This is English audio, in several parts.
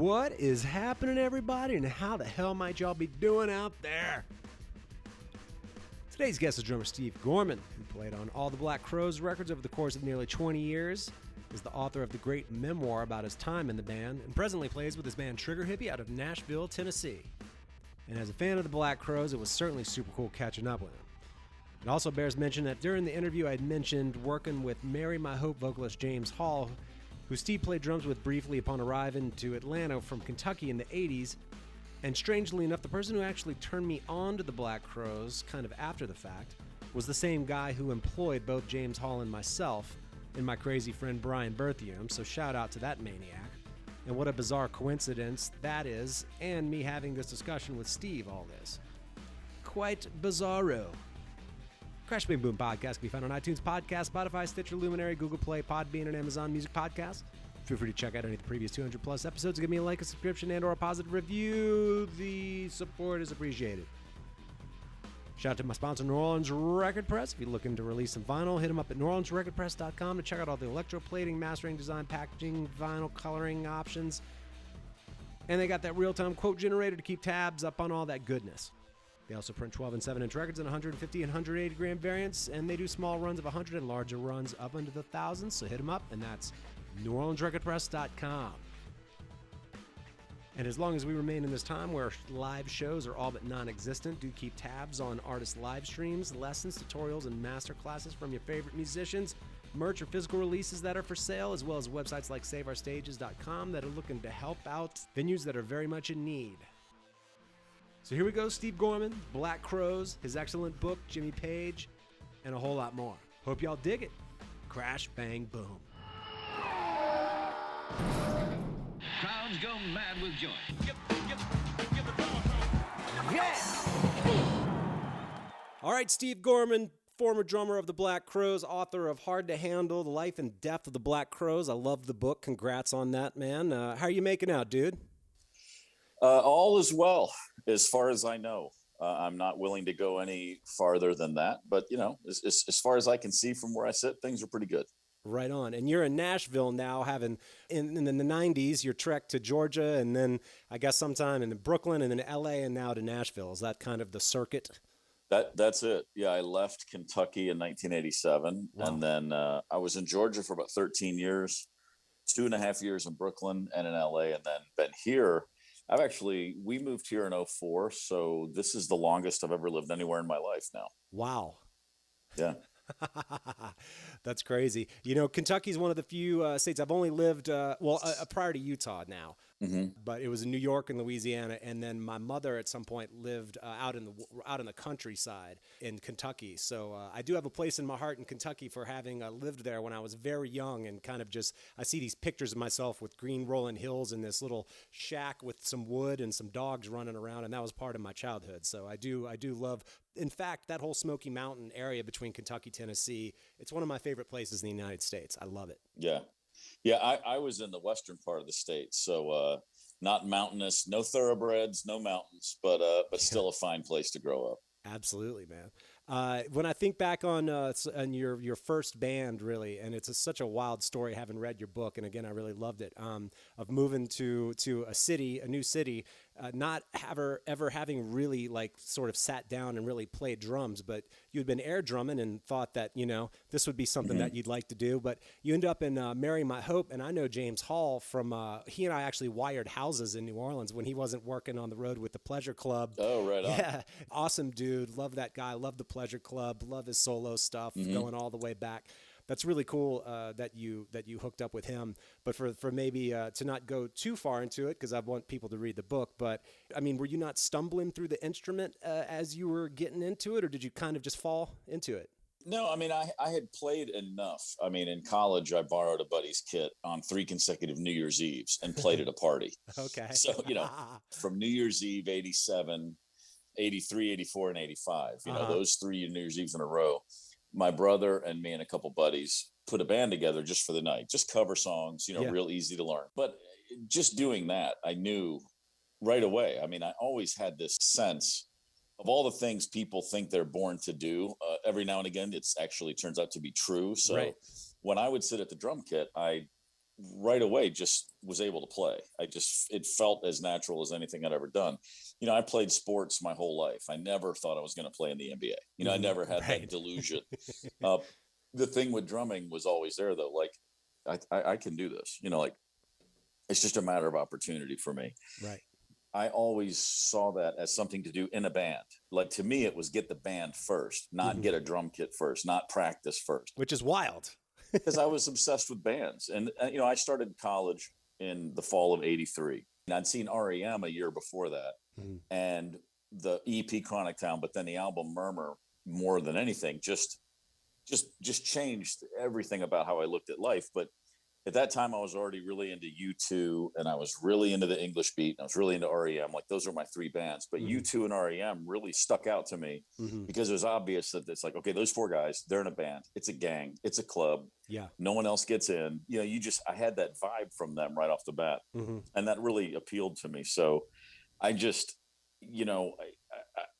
What is happening, everybody, and how the hell might y'all be doing out there? Today's guest is drummer Steve Gorman, who played on all the Black Crowes records over the course of nearly 20 years, is the author of the great memoir about his time in the band, and presently plays with his band Trigger Hippy out of Nashville, Tennessee. And as a fan of the Black Crowes, it was certainly super cool catching up with him. It also bears mention that during the interview I had mentioned working with Marry My Hope vocalist James Hall, who Steve played drums with briefly upon arriving to Atlanta from Kentucky in the 80s, and strangely enough, the person who actually turned me on to the Black Crowes, kind of after the fact, was the same guy who employed both James Hall and myself and my crazy friend Brian Berthium, so shout out to that maniac. And what a bizarre coincidence that is, and me having this discussion with Steve, all this. Quite bizarro. Crash Bang Boom Podcast can be found on iTunes Podcast, Spotify, Stitcher, Luminary, Google Play, Podbean, and Amazon Music Podcast. Feel free to check out any of the previous 200 plus episodes. Give me a like, a subscription, and or a positive review. The support is appreciated. Shout out to my sponsor, New Orleans Record Press. If you're looking to release some vinyl, hit them up at NewOrleansRecordPress.com to check out all the electroplating, mastering, design, packaging, vinyl coloring options. And they got that real-time quote generator to keep tabs up on all that goodness. They also print 12 and 7-inch records in 150 and 180 gram variants, and they do small runs of 100 and larger runs up into the thousands, so hit them up, and that's NewOrleansRecordPress.com. And as long as we remain in this time where live shows are all but non-existent, do keep tabs on artist live streams, lessons, tutorials, and master classes from your favorite musicians, merch or physical releases that are for sale, as well as websites like SaveOurStages.com that are looking to help out venues that are very much in need. So here we go, Steve Gorman, Black Crowes, his excellent book, Jimmy Page, and a whole lot more. Hope y'all dig it. Crash, bang, boom. Crowds go mad with joy. Yeah! All right, Steve Gorman, former drummer of the Black Crowes, author of Hard to Handle, The Life and Death of the Black Crowes. I love the book. Congrats on that, man. How are you making out, dude? All is well, as far as I know. I'm not willing to go any farther than that. But, you know, as far as I can see from where I sit, things are pretty good. Right on. And you're in Nashville now, having, in the 90s, your trek to Georgia, and then I guess sometime in Brooklyn, and then L.A., and now to Nashville. Is that kind of the circuit? That's it. Yeah, I left Kentucky in 1987. Wow. And then I was in Georgia for about 13 years, 2.5 years in Brooklyn and in L.A., and then been here. We moved here in 2004, so this is the longest I've ever lived anywhere in my life now. Wow. Yeah. That's crazy. You know, Kentucky is one of the few states I've only lived, prior to Utah now, but it was in New York and Louisiana. And then my mother at some point lived out in the countryside in Kentucky. So I do have a place in my heart in Kentucky for having lived there when I was very young, and kind of just, I see these pictures of myself with green rolling hills and this little shack with some wood and some dogs running around. And that was part of my childhood. So I do love, in fact, that whole Smoky Mountain area between Kentucky, Tennessee, it's one of my favorite places in the United States. I love it. Yeah. Yeah. I was in the western part of the state. So not mountainous, no thoroughbreds, no mountains, but still a fine place to grow up. Absolutely, man. When I think back on your first band, really, and it's such a wild story, having read your book, and again, I really loved it, of moving to a new city, not ever having really like sort of sat down and really played drums, but you'd been air drumming and thought that, you know, this would be something that you'd like to do, but you end up in Marry My Hope, and I know James Hall from, he and I actually wired houses in New Orleans when he wasn't working on the road with the Pleasure Club. Oh, right on. Yeah, awesome dude. Love that guy. Love the Pleasure Club. Love his solo stuff going all the way back. That's really cool that you hooked up with him. But for maybe to not go too far into it, because I want people to read the book. But I mean, were you not stumbling through the instrument as you were getting into it, or did you kind of just fall into it? No, I mean, I had played enough. I mean, in college, I borrowed a buddy's kit on 3 consecutive New Year's Eves and played at a party. Okay. So, you know, from New Year's Eve, 87, 83, 84, and 85, you know, those 3 New Year's Eves in a row, my brother and me and a couple buddies put a band together just for the night, just cover songs, you know, real easy to learn. But just doing that, I knew right away. I mean, I always had this sense of all the things people think they're born to do. Every now and again, it's actually turns out to be true. So when I would sit at the drum kit, I right away just was able to play. It felt as natural as anything I'd ever done. I played sports my whole life. I never thought I was going to play in the NBA. I never had that delusion. The thing with drumming was always there though. Like I can do this, like it's just a matter of opportunity for me. Right. I always saw that as something to do in a band. Like to me, it was get the band first, not get a drum kit first, not practice first. Which is wild. Because I was obsessed with bands. And, I started college in the fall of 83. And I'd seen REM a year before that. And the EP Chronic Town, but then the album Murmur, more than anything, just changed everything about how I looked at life. But at that time, I was already really into U2, and I was really into the English Beat, and I was really into REM. Like those are my three bands. But U2 and REM really stuck out to me because it was obvious that it's like, okay, those four guys, they're in a band. It's a gang. It's a club. Yeah. No one else gets in. I had that vibe from them right off the bat, and that really appealed to me. So I just,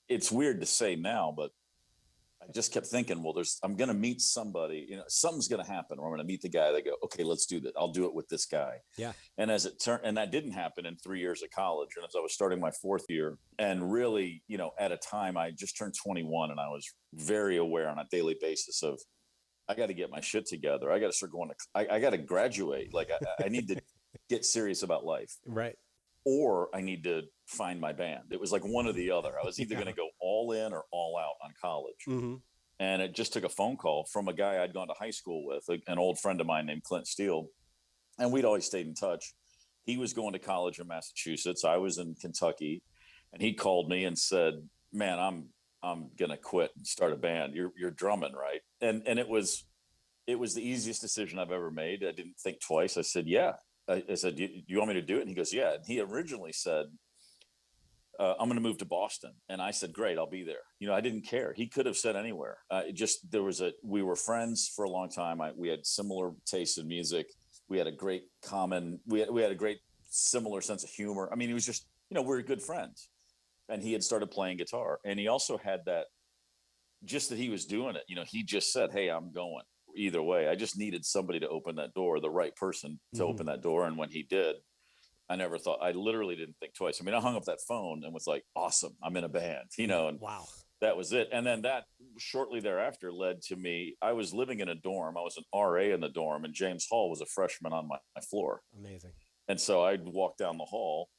it's weird to say now, but I just kept thinking, well, I'm going to meet somebody, something's going to happen. Or I'm going to meet the guy that go, okay, let's do that. I'll do it with this guy. Yeah. And as it turned, and that didn't happen in 3 years of college. And as I was starting my fourth year, and really, at a time I just turned 21, and I was very aware on a daily basis of, I got to get my shit together. I got to start going I got to graduate. Like I need to get serious about life. Right. Or I need to find my band. It was like one or the other. I was either going to go all in or all out on college. And it just took a phone call from a guy I'd gone to high school with, an old friend of mine named Clint Steele. And we'd always stayed in touch. He was going to college in Massachusetts. I was in Kentucky. And he called me and said, man, I'm going to quit and start a band. You're drumming, right? And it was the easiest decision I've ever made. I didn't think twice. I said, yeah. I said, do you want me to do it? And he goes, yeah. And he originally said, I'm going to move to Boston. And I said, great, I'll be there. I didn't care. He could have said anywhere. We were friends for a long time. We had similar tastes in music. We had a great we had a great similar sense of humor. I mean, it was just, we were good friends. And he had started playing guitar. And he also had that, just that he was doing it. He just said, hey, I'm going. Either way, I just needed somebody to open that door, the right person to open that door. And when he did, I literally didn't think twice. I mean, I hung up that phone and was like, awesome, I'm in a band, and wow, that was it. And then that shortly thereafter led to me. I was living in a dorm. I was an RA in the dorm, and James Hall was a freshman on my floor. Amazing. And so I'd walk down the hall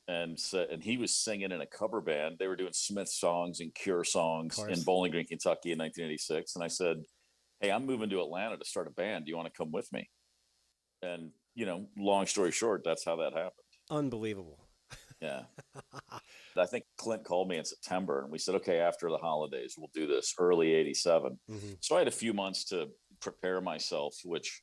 and he was singing in a cover band. They were doing Smith songs and Cure songs in Bowling Green, Kentucky in 1986. And I said, hey, I'm moving to Atlanta to start a band. Do you want to come with me? And, long story short, that's how that happened. Unbelievable. Yeah. I think Clint called me in September, and we said, okay, after the holidays, we'll do this, early 87. So I had a few months to prepare myself, which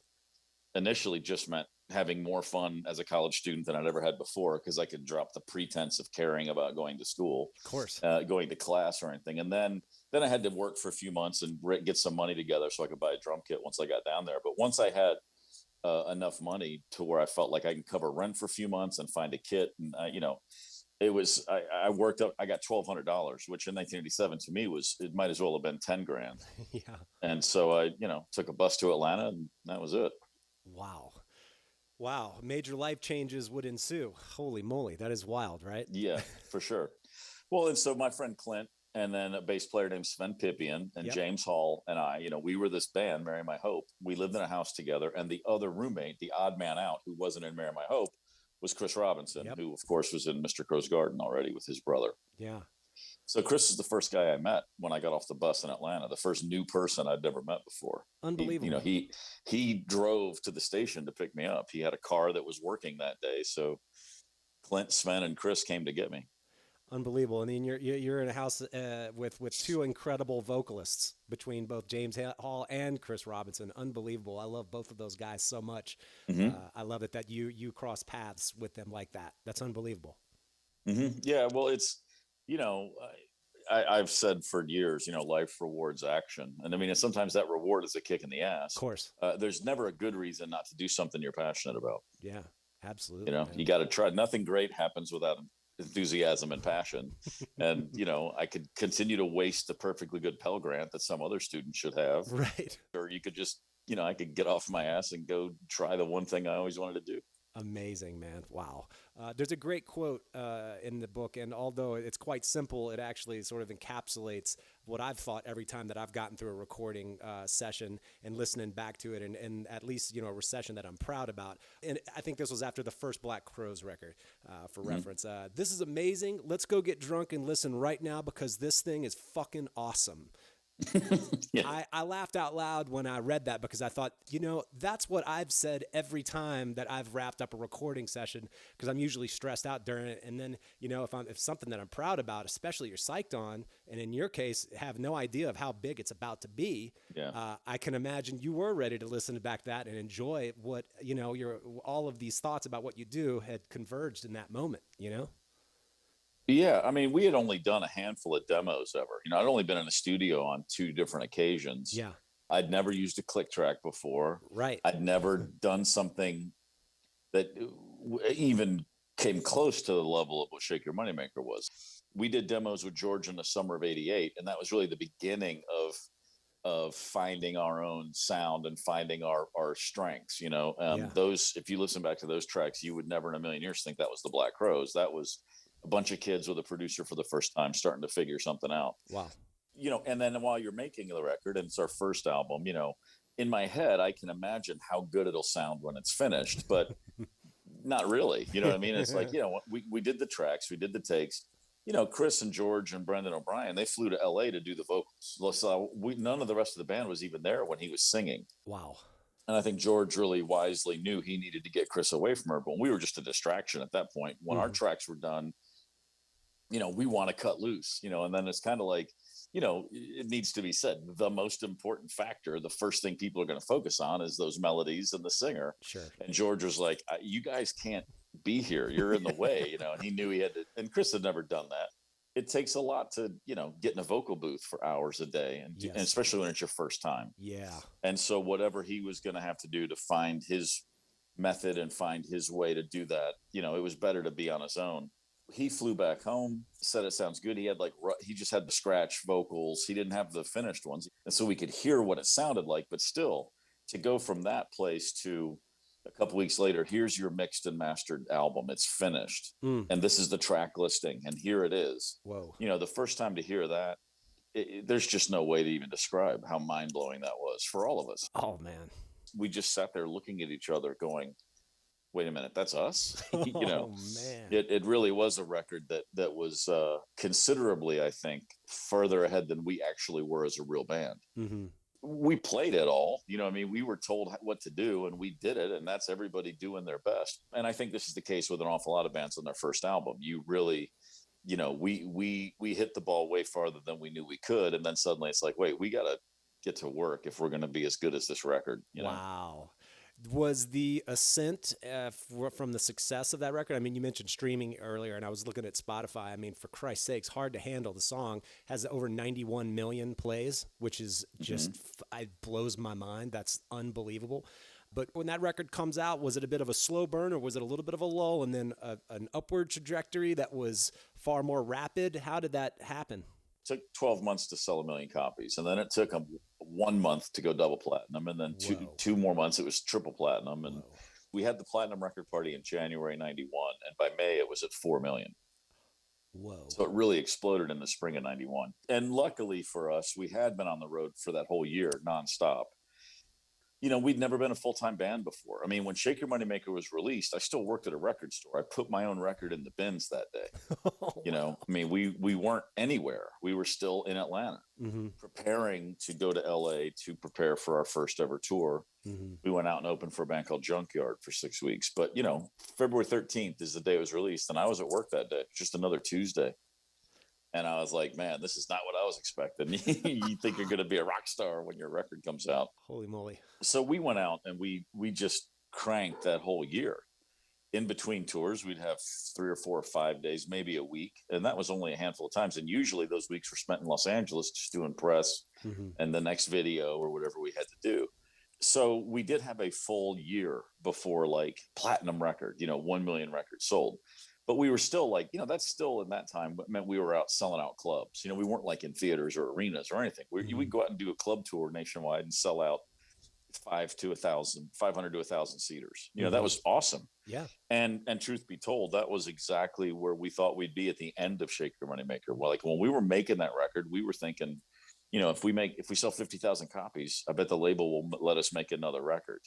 initially just meant having more fun as a college student than I'd ever had before, because I could drop the pretense of caring about going to school, of course, going to class or anything. And then I had to work for a few months and get some money together so I could buy a drum kit once I got down there. But once I had enough money to where I felt like I can cover rent for a few months and find a kit, and it was, I worked up, I got $1,200, which in 1987 to me it might as well have been 10 grand. Yeah. And so I, took a bus to Atlanta, and that was it. Wow. Major life changes would ensue. Holy moly. That is wild, right? Yeah, for sure. Well, and so my friend Clint, and then a bass player named Sven Pippian, and James Hall and I, we were this band, Marry My Hope. We lived in a house together. And the other roommate, the odd man out, who wasn't in Marry My Hope, was Chris Robinson, who of course was in Mr. Crow's Garden already with his brother. Yeah. So Chris is the first guy I met when I got off the bus in Atlanta, the first new person I'd never met before. Unbelievable. He drove to the station to pick me up. He had a car that was working that day. So Clint, Sven, and Chris came to get me. Unbelievable. And then you're in a house with two incredible vocalists between both James Hall and Chris Robinson. Unbelievable. I love both of those guys so much. I love it that you cross paths with them like that. That's unbelievable. Yeah. Well, it's, I've said for years, life rewards action. And I mean, sometimes that reward is a kick in the ass. Of course. There's never a good reason not to do something you're passionate about. Yeah, absolutely. You got to try. Nothing great happens without enthusiasm and passion. And, I could continue to waste a perfectly good Pell Grant that some other student should have. Right. Or you could just, I could get off my ass and go try the one thing I always wanted to do. Amazing, man. Wow. There's a great quote in the book, and although it's quite simple, it actually sort of encapsulates what I've thought every time that I've gotten through a recording session and listening back to it, and at least, a recession that I'm proud about. And I think this was after the first Black Crowes record, for reference. This is amazing. Let's go get drunk and listen right now because this thing is fucking awesome. Yeah. I laughed out loud when I read that because I thought, that's what I've said every time that I've wrapped up a recording session because I'm usually stressed out during it. And then, if something that I'm proud about, especially you're psyched on, and in your case, have no idea of how big it's about to be. Yeah. I can imagine you were ready to listen back to that and enjoy what, all of these thoughts about what you do had converged in that moment, Yeah, I mean, we had only done a handful of demos ever. I'd only been in a studio on 2 different occasions. Yeah. I'd never used a click track before. Right. I'd never done something that even came close to the level of what Shake Your Moneymaker was. We did demos with George in the summer of '88, and that was really the beginning of finding our own sound and finding our strengths. Those, if you listen back to those tracks, you would never in a million years think that was the Black Crowes. That was a bunch of kids with a producer for the first time starting to figure something out. Wow. And then while you're making the record, and it's our first album, in my head, I can imagine how good it'll sound when it's finished, but not really. You know what I mean? It's like, we did the tracks, we did the takes. Chris and George and Brendan O'Brien, they flew to LA to do the vocals. So none of the rest of the band was even there when he was singing. Wow. And I think George really wisely knew he needed to get Chris away from her, but we were just a distraction at that point. When our tracks were done, we want to cut loose, and then it's kind of like, it needs to be said, the most important factor, the first thing people are going to focus on is those melodies and the singer. Sure. And George was like, you guys can't be here. You're in the way, and he knew he had to, and Chris had never done that. It takes a lot to, get in a vocal booth for hours a day. And especially when it's your first time. Yeah. And so whatever he was going to have to do to find his method and find his way to do that, it was better to be on his own. He flew back home, said it sounds good. He had he just had the scratch vocals. He didn't have the finished ones. And so we could hear what it sounded like, but still to go from that place to a couple weeks later, here's your mixed and mastered album. It's finished. And this is the track listing. And here it is. Whoa. The first time to hear that, there's just no way to even describe how mind blowing that was for all of us. Oh man. We just sat there looking at each other going, wait a minute, that's us. Oh man. It really was a record that was considerably, I think, further ahead than we actually were as a real band. Mm-hmm. We played it all, we were told what to do and we did it, and that's everybody doing their best. And I think this is the case with an awful lot of bands on their first album. You really, we hit the ball way farther than we knew we could, and then suddenly it's like, wait, we got to get to work if we're going to be as good as this record. Wow. Was the ascent from the success of that record? I mean, you mentioned streaming earlier, and I was looking at Spotify. I mean, for Christ's sakes, hard to handle. The song has over 91 million plays, which is just, it blows my mind. That's unbelievable. But when that record comes out, was it a bit of a slow burn, or was it a little bit of a lull and then an upward trajectory that was far more rapid? How did that happen? It took 12 months to sell 1 million copies, and then it took 1 month to go double platinum, and then two more months it was triple platinum. And we had the platinum record party in January '91, and by May it was at 4 million. Whoa. So it really exploded in the spring of '91. And luckily for us, we had been on the road for that whole year nonstop. We'd never been a full-time band before. I mean, when Shake Your Moneymaker was released, I still worked at a record store. I put my own record in the bins that day. I mean, we weren't anywhere. We were still in Atlanta, preparing to go to LA to prepare for our first ever tour. We went out and opened for a band called Junkyard for 6 weeks. But, February 13th is the day it was released, and I was at work that day, just another Tuesday. And I was like, man, this is not what I was expecting. You think you're going to be a rock star when your record comes out. Holy moly. So we went out and we just cranked that whole year. In between tours, we'd have 3 or 4 or 5 days, maybe a week. And that was only a handful of times. And usually those weeks were spent in Los Angeles just doing press and the next video or whatever we had to do. So we did have a full year before platinum record, 1 million records sold. But we were still that's still in that time, but meant we were out selling out clubs. We weren't in theaters or arenas or anything. We'd go out and do a club tour nationwide and sell out 500 to 1,000 seaters. That was awesome. Yeah. And truth be told, that was exactly where we thought we'd be at the end of Shake Your Moneymaker. Well, like when we were making that record, we were thinking, if we sell 50,000 copies, I bet the label will let us make another record.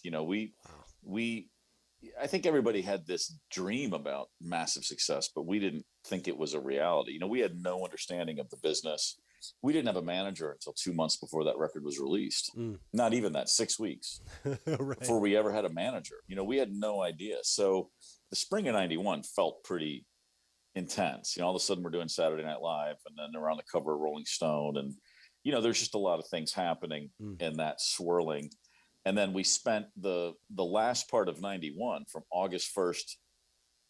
I think everybody had this dream about massive success, but we didn't think it was a reality. We had no understanding of the business. We didn't have a manager until 2 months before that record was released. Not even that, 6 weeks Right. before we ever had a manager. We had no idea. So the spring of 91 felt pretty intense. All of a sudden we're doing Saturday Night Live, and then they're on the cover of Rolling Stone. And, there's just a lot of things happening in that swirling. And then we spent the last part of 91 from August 1st,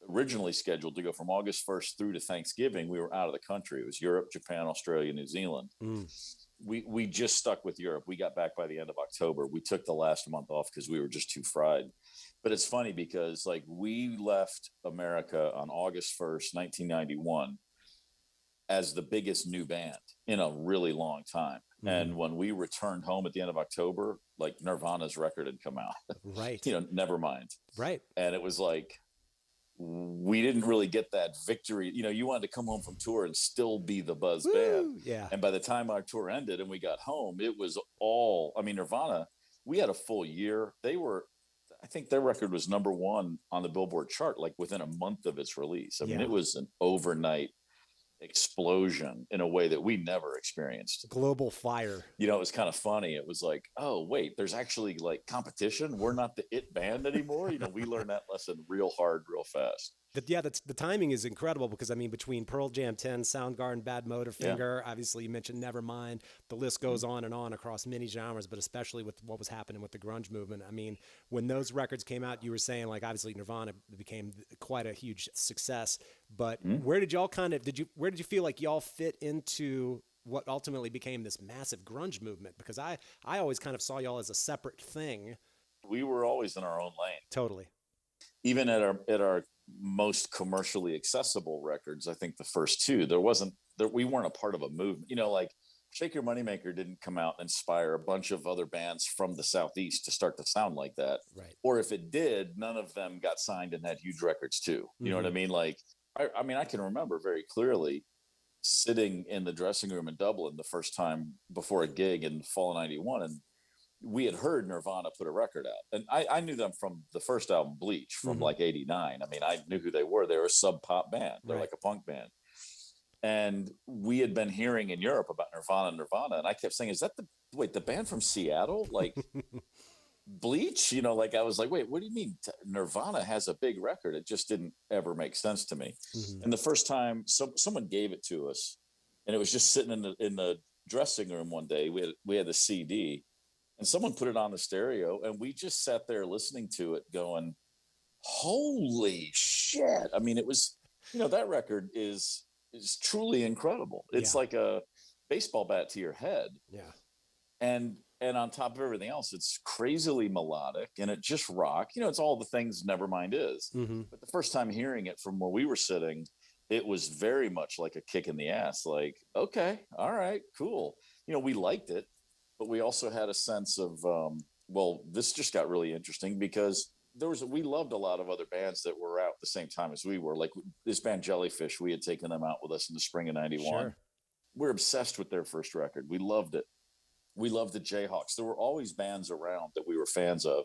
originally scheduled to go from August 1st through to Thanksgiving. We were out of the country. It was Europe, Japan, Australia, New Zealand. We just stuck with Europe. We got back by the end of October. We took the last month off because we were just too fried. But it's funny because we left America on August 1st, 1991 as the biggest new band in a really long time. And when we returned home at the end of October, Nirvana's record had come out. Right. Nevermind. Right. And it was we didn't really get that victory. You wanted to come home from tour and still be the buzz band. Yeah. And by the time our tour ended and we got home, it was all, Nirvana, we had a full year. I think their record was number one on the Billboard chart, within a month of its release. It was an overnight explosion in a way that we never experienced. Global fire. It was kind of funny. It was oh wait, there's actually competition. We're not the it band anymore. We learned that lesson real hard, real fast. The timing is incredible because between Pearl Jam 10, Soundgarden, Bad Motorfinger, obviously you mentioned Nevermind, the list goes on and on across many genres, but especially with what was happening with the grunge movement. When those records came out, you were saying obviously Nirvana became quite a huge success, but where did y'all where did you feel like y'all fit into what ultimately became this massive grunge movement? Because I always kind of saw y'all as a separate thing. We were always in our own lane. Totally. Even at our most commercially accessible records, I think the first two, we weren't a part of a movement. Shake Your Moneymaker didn't come out and inspire a bunch of other bands from the Southeast to start to sound like that. Right. Or if it did, none of them got signed and had huge records too. You know what I mean? I can remember very clearly sitting in the dressing room in Dublin the first time before a gig in fall of 91, and we had heard Nirvana put a record out, and I knew them from the first album Bleach from 89. I knew who they were. They were a sub pop band. They're like a punk band. And we had been hearing in Europe about Nirvana. And I kept saying, is that the band from Seattle? Bleach? I was wait, what do you mean? Nirvana has a big record. It just didn't ever make sense to me. And the first time someone gave it to us, and it was just sitting in the dressing room one day, we had the CD, and someone put it on the stereo, and we just sat there listening to it going, holy shit. It was, that record is truly incredible. It's like a baseball bat to your head. Yeah. And on top of everything else, it's crazily melodic, and it just rock. It's all the things Nevermind is. But the first time hearing it from where we were sitting, it was very much like a kick in the ass. Okay, all right, cool. We liked it. But we also had a sense of, this just got really interesting because we loved a lot of other bands that were out at the same time as we were. This band Jellyfish, we had taken them out with us in the spring of 91. Sure. We're obsessed with their first record. We loved it. We loved the Jayhawks. There were always bands around that we were fans of,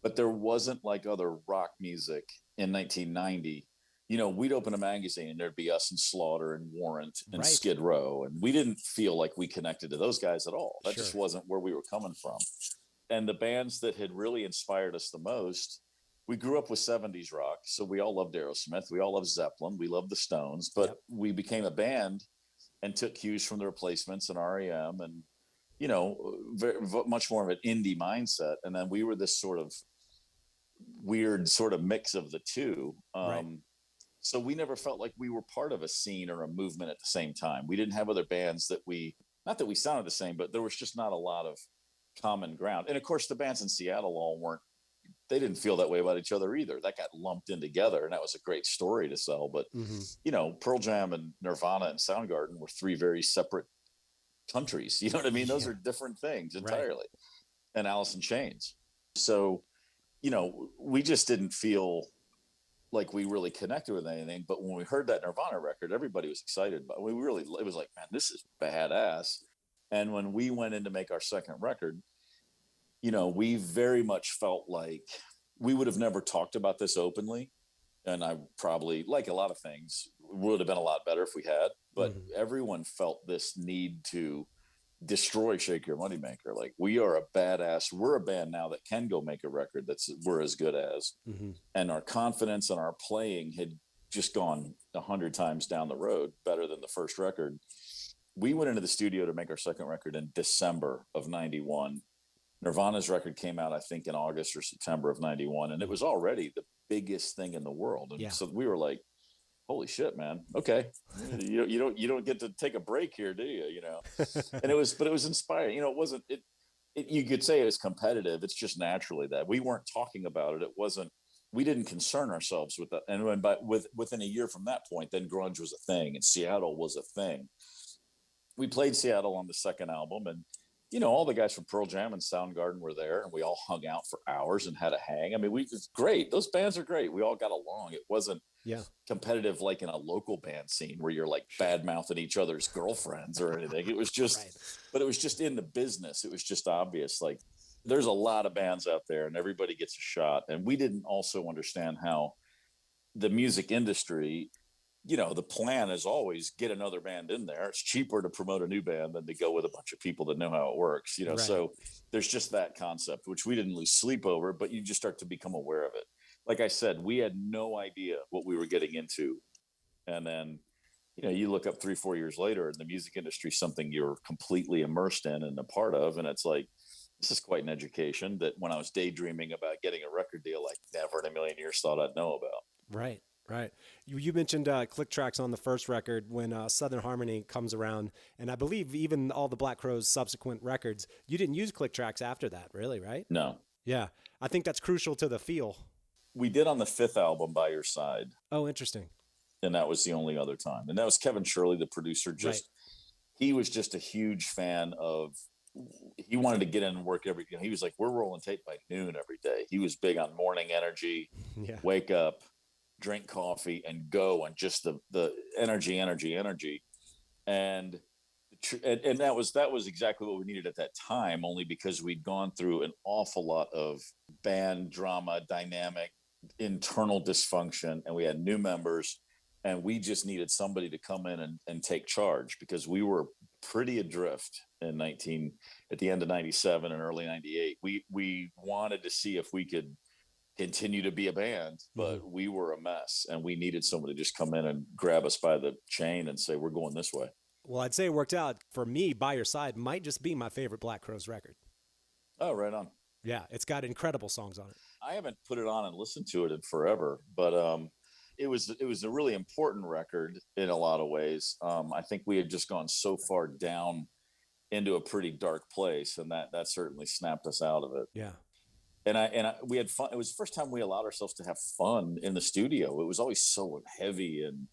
but there wasn't other rock music in 1990. We'd open a magazine and there'd be us and Slaughter and Warrant and Skid Row. And we didn't feel like we connected to those guys at all. That just wasn't where we were coming from. And the bands that had really inspired us the most, we grew up with 70s rock. So we all loved Aerosmith. We all loved Zeppelin. We loved the Stones, but we became a band and took cues from the Replacements and REM and, very, much more of an indie mindset. And then we were this sort of weird sort of mix of the two. So we never felt like we were part of a scene or a movement at the same time. We didn't have other bands not that we sounded the same, but there was just not a lot of common ground. And of course the bands in Seattle they didn't feel that way about each other either. That got lumped in together, and that was a great story to sell. But, Pearl Jam and Nirvana and Soundgarden were three very separate countries. You know what I mean? Those are different things entirely. And Alice in Chains. So, we just didn't feel like we really connected with anything. But when we heard that Nirvana record, everybody was excited. But it was like, man, this is badass. And when we went in to make our second record, we very much felt like we would have never talked about this openly. And I probably, like a lot of things, would have been a lot better if we had. But everyone felt this need to destroy Shake Your Moneymaker. Like, we are a badass. We're a band now that can go make a record we're as good as. And our confidence and our playing had just gone 100 times down the road, better than the first record. We went into the studio to make our second record in December of 91. Nirvana's record came out, I think, in August or September of 91. And it was already the biggest thing in the world. And so we were like, holy shit, man. Okay. You don't get to take a break here, do you? And it was inspiring. It wasn't, you could say it was competitive. It's just naturally that we weren't talking about it. We didn't concern ourselves with that. And within a year from that point, then grunge was a thing and Seattle was a thing. We played Seattle on the second album, and all the guys from Pearl Jam and Soundgarden were there, and we all hung out for hours and had a hang. I mean, it's great. Those bands are great. We all got along. It wasn't competitive like in a local band scene where you're like bad mouthing each other's girlfriends or anything. It was just, but it was just in the business. It was just obvious. Like, there's a lot of bands out there and everybody gets a shot. And we didn't also understand how the music industry, the plan is always get another band in there. It's cheaper to promote a new band than to go with a bunch of people that know how it works, So there's just that concept, which we didn't lose sleep over, but you just start to become aware of it. Like I said, we had no idea what we were getting into. And then, you look up 3-4 years later and the music industry is something you're completely immersed in and a part of. And it's like, this is quite an education that when I was daydreaming about getting a record deal, like never in a million years thought I'd know about. Right. Right. You mentioned click tracks on the first record when Southern Harmony comes around. And I believe even all the Black Crowes subsequent records, you didn't use click tracks after that, really, right? No. Yeah. I think that's crucial to the feel. We did on the fifth album, By Your Side. Oh, interesting. And that was the only other time. And that was Kevin Shirley, the producer. He was just a huge fan of, he wanted to get in and work he was like, we're rolling tape by noon every day. He was big on morning energy, wake up, drink coffee and go, and just the energy. And that was exactly what we needed at that time, only because we'd gone through an awful lot of band drama, dynamic, internal dysfunction, and we had new members, and we just needed somebody to come in and take charge, because we were pretty adrift at the end of 97 and early 98. We wanted to see if we could continue to be a band, but we were a mess, and we needed someone to just come in and grab us by the chain and say, we're going this way. Well, I'd say it worked out. For me, By Your Side might just be my favorite Black Crowes record. Oh, right on. Yeah, it's got incredible songs on it. I haven't put it on and listened to it in forever, but it was a really important record in a lot of ways. I think we had just gone so far down into a pretty dark place, and that certainly snapped us out of it. Yeah. And we had fun. It was the first time we allowed ourselves to have fun in the studio. It was always so heavy and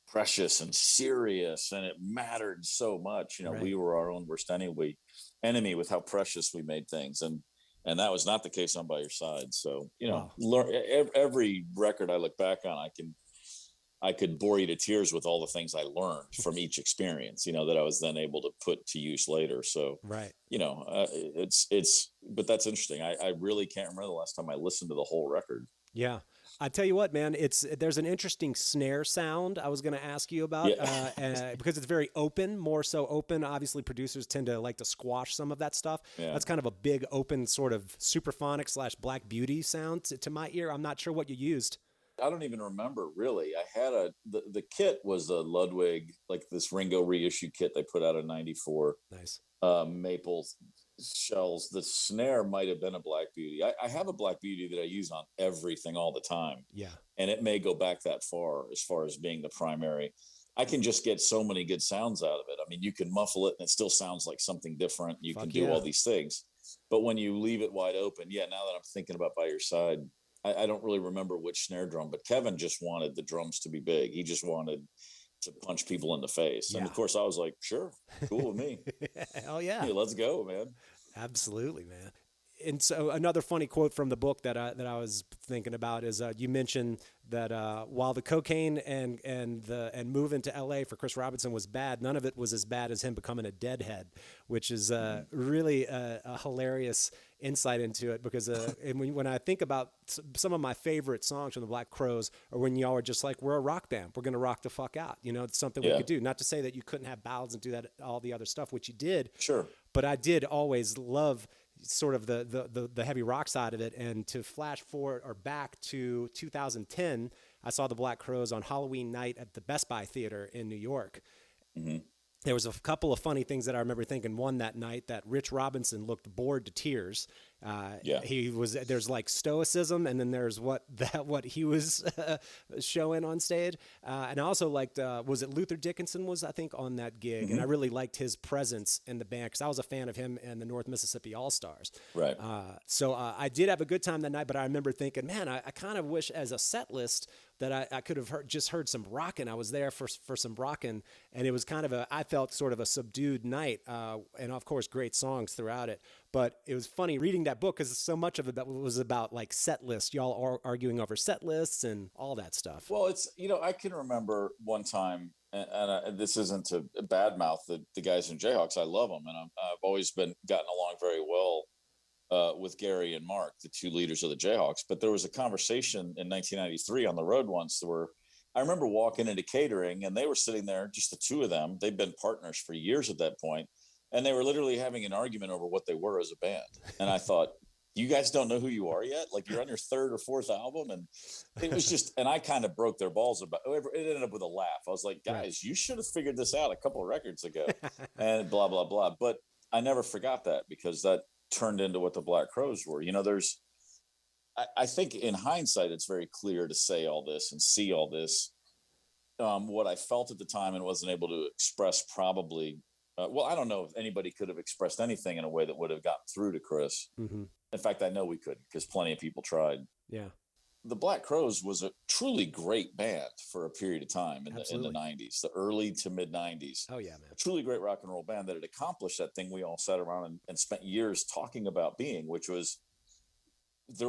precious and serious, and it mattered so much. Right. We were our own worst enemy with how precious we made things. And that was not the case on By Your Side. So, every record I look back on, I could bore you to tears with all the things I learned from each experience, that I was then able to put to use later. So, right. But that's interesting. I really can't remember the last time I listened to the whole record. Yeah. I tell you what, man, there's an interesting snare sound I was going to ask you about, because it's very open, more so open. Obviously, producers tend to like to squash some of that stuff. Yeah. That's kind of a big open sort of superphonic / Black Beauty sound to my ear. I'm not sure what you used. I don't even remember, really. I had the kit was a Ludwig, like this Ringo reissue kit they put out in 94. Nice. Maple shells. The snare might have been a Black Beauty. I have a Black Beauty that I use on everything all the time. Yeah. And it may go back that far as being the primary. I can just get so many good sounds out of it. I mean, you can muffle it and it still sounds like something different. You can do all these things. But when you leave it wide open, now that I'm thinking about By Your Side, I don't really remember which snare drum, but Kevin just wanted the drums to be big. He just wanted to punch people in the face. And of course I was like, sure, cool with me. Hell yeah. Hey, let's go, man. Absolutely, man. and so another funny quote from the book that I was thinking about is you mentioned that while the cocaine and moving to LA for Chris Robinson was bad, none of it was as bad as him becoming a deadhead, which is really a hilarious insight into it, because and when I think about some of my favorite songs from the Black Crowes are when y'all are just like, we're a rock band, we're gonna rock the fuck out, it's something we could do. Not to say that you couldn't have ballads and do that all the other stuff, which you did, Sure, but I did always love sort of the heavy rock side of it. And to flash forward or back to 2010, I saw the Black Crowes on Halloween night at the Best Buy Theater in New York. There was a couple of funny things that I remember thinking. One, that night that Rich Robinson looked bored to tears. There's like stoicism, and then there's what he was showing on stage. And I also liked, was it Luther Dickinson was, I think, on that gig. And I really liked his presence in the band, because I was a fan of him and the North Mississippi All-Stars. Right. So I did have a good time that night, but I remember thinking, man, I kind of wish as a set list that I could have heard some rockin'. I was there for some rockin', and it was kind of I felt sort of a subdued night, and of course great songs throughout it. But it was funny reading that book, because so much of it that was about like set lists. Y'all are arguing over set lists and all that stuff. Well, it's, I can remember one time, and this isn't to badmouth the guys in Jayhawks. I love them, and I've always gotten along very well with Gary and Mark, the two leaders of the Jayhawks. But there was a conversation in 1993 on the road once where I remember walking into catering, and they were sitting there, just the two of them. They'd been partners for years at that point, and they were literally having an argument over what they were as a band. And I thought, you guys don't know who you are yet? Like, you're on your third or fourth album. And it was just, and I kind of broke their balls about it. It ended up with a laugh. I was like, guys, you should have figured this out a couple of records ago, and blah, blah, blah. But I never forgot that, because that turned into what the Black Crowes were. I think in hindsight, it's very clear to say all this and see all this. What I felt at the time and wasn't able to express probably, I don't know if anybody could have expressed anything in a way that would have gotten through to Chris. In fact, I know we couldn't, because plenty of people tried. Yeah. The Black Crowes was a truly great band for a period of time in the 90s, the early to mid 90s. Oh yeah, man. A truly great rock and roll band that had accomplished that thing we all sat around and spent years talking about being, which was, it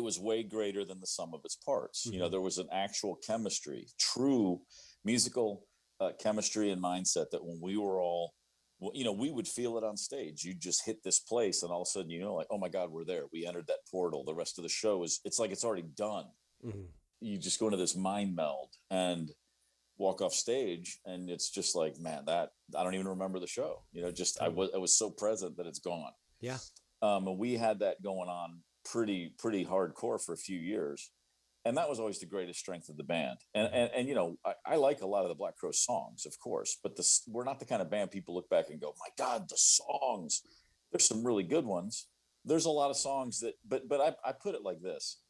was way greater than the sum of its parts. There was an actual chemistry, true musical chemistry and mindset, that when we were all, we would feel it on stage. You just hit this place, and all of a sudden, like, oh my God, we're there. We entered that portal. The rest of the show it's like it's already done. You just go into this mind meld and walk off stage, and it's just like, man, that I don't even remember the show. I was so present that it's gone. Yeah. And we had that going on pretty hardcore for a few years. And that was always the greatest strength of the band. And I like a lot of the Black Crowes songs, of course, but we're not the kind of band people look back and go, my God, the songs, there's some really good ones. There's a lot of songs but I put it like this.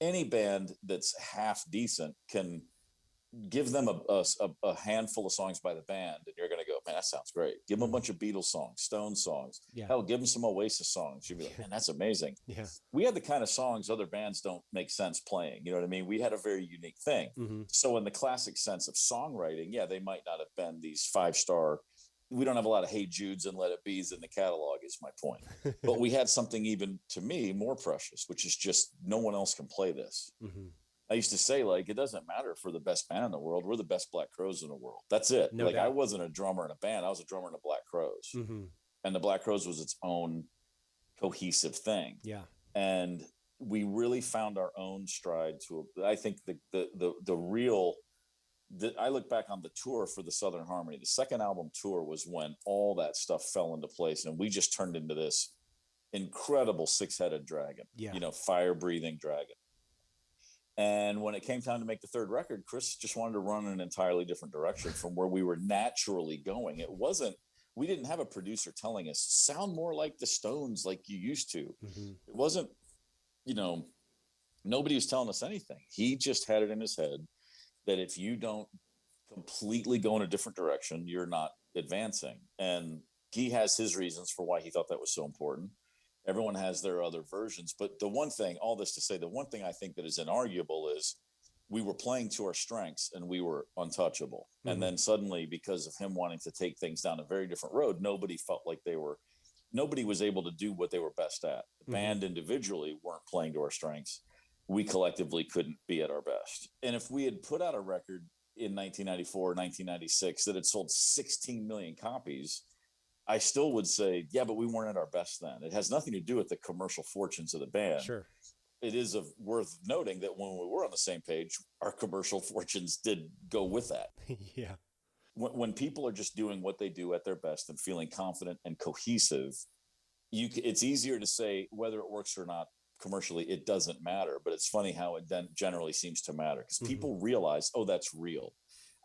Any band that's half decent can give them a handful of songs by the band, and you're going to go, man, that sounds great. Give them a bunch of Beatles songs, Stones songs. Yeah. Hell, give them some Oasis songs. You'd be like, man, that's amazing. Yeah. We had the kind of songs other bands don't make sense playing. You know what I mean? We had a very unique thing. So in the classic sense of songwriting, they might not have been these 5-star. We don't have a lot of Hey Judes and Let It Be's in the catalog, is my point. But we had something even, to me, more precious, which is just no one else can play this. I used to say, like, it doesn't matter for the best band in the world. We're the best Black Crowes in the world. That's it. No doubt. I wasn't a drummer in a band. I was a drummer in the Black Crowes. And the Black Crowes was its own cohesive thing. Yeah. And we really found our own stride I think I look back on the tour for the Southern Harmony. The second album tour was when all that stuff fell into place, and we just turned into this incredible 6-headed dragon, fire-breathing dragon. And when it came time to make the third record, Chris just wanted to run in an entirely different direction from where we were naturally going. We didn't have a producer telling us, sound more like the Stones like you used to. It wasn't, nobody was telling us anything. He just had it in his head that if you don't completely go in a different direction, you're not advancing. And he has his reasons for why he thought that was so important. Everyone has their other versions. But all this to say, the one thing I think that is inarguable is we were playing to our strengths and we were untouchable. And then suddenly, because of him wanting to take things down a very different road, nobody felt like they were nobody was able to do what they were best at. The band individually weren't playing to our strengths. We collectively couldn't be at our best. And if we had put out a record in 1994, 1996 that had sold 16 million copies, I still would say, yeah, but we weren't at our best then. It has nothing to do with the commercial fortunes of the band. Sure. It is worth noting that when we were on the same page, our commercial fortunes did go with that. Yeah. When people are just doing what they do at their best and feeling confident and cohesive, it's easier to say whether it works or not commercially, it doesn't matter. But it's funny how it then generally seems to matter because people realize, oh, that's real.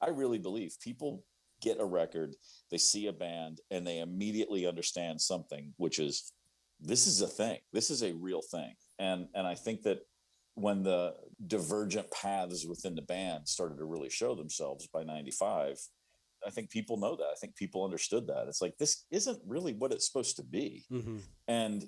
I really believe people get a record, they see a band, and they immediately understand something, which is, this is a thing. This is a real thing. And I think that when the divergent paths within the band started to really show themselves by 95, I think people know that. I think people understood that. It's like, this isn't really what it's supposed to be. And,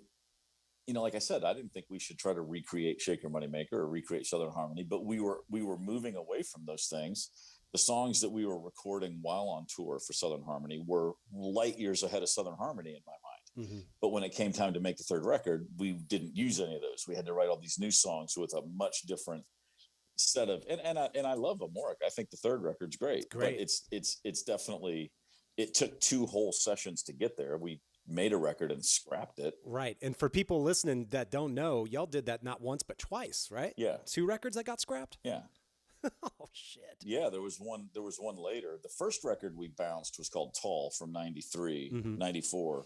you know, like I said, I didn't think we should try to recreate Shake Your Moneymaker or recreate Southern Harmony, but we were moving away from those things. The songs that we were recording while on tour for Southern Harmony were light years ahead of Southern Harmony in my mind. But when it came time to make the third record, we didn't use any of those. We had to write all these new songs with a much different set of, and I love Amoric. I think the third record's great. But it's definitely, it took 2 whole sessions to get there. We made a record and scrapped it. Right. And for people listening that don't know, y'all did that not once but twice, right? Yeah. 2 records that got scrapped? Yeah. Oh shit. Yeah, there was one later. The first record we bounced was called Tall from 93, 94.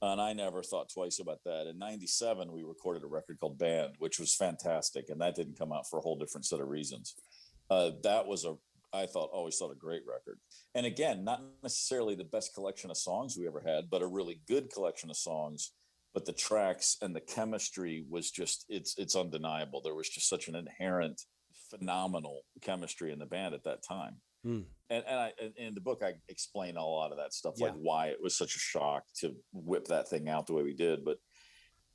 And I never thought twice about that. In 97, we recorded a record called Band, which was fantastic. And that didn't come out for a whole different set of reasons. That was always thought a great record. And again, not necessarily the best collection of songs we ever had, but a really good collection of songs. But the tracks and the chemistry was just, it's undeniable. There was just such an inherent phenomenal chemistry in the band at that time. And in the book, I explain a lot of that stuff, like why it was such a shock to whip that thing out the way we did. But,